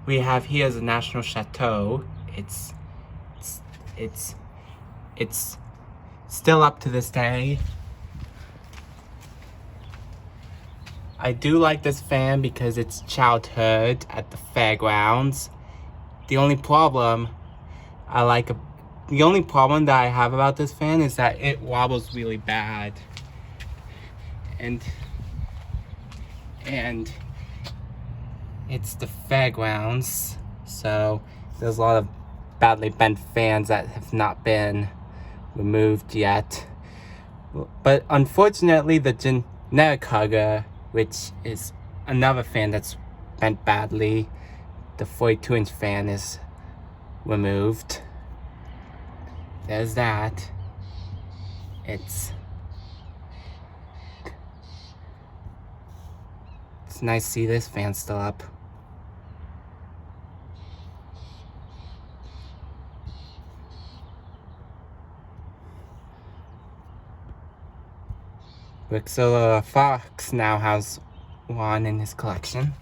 we have here the National Chateau. It's still up to this day. I do like this fan because it's childhood at the fairgrounds. The only problem that I have about this fan is that it wobbles really bad. And it's the fairgrounds, so there's a lot of badly bent fans that have not been removed yet. But unfortunately, the generic hugger, which is another fan that's bent badly, the 42-inch fan is removed. There's that. It's nice to see this fan still up. Rick Fox now has one in his collection.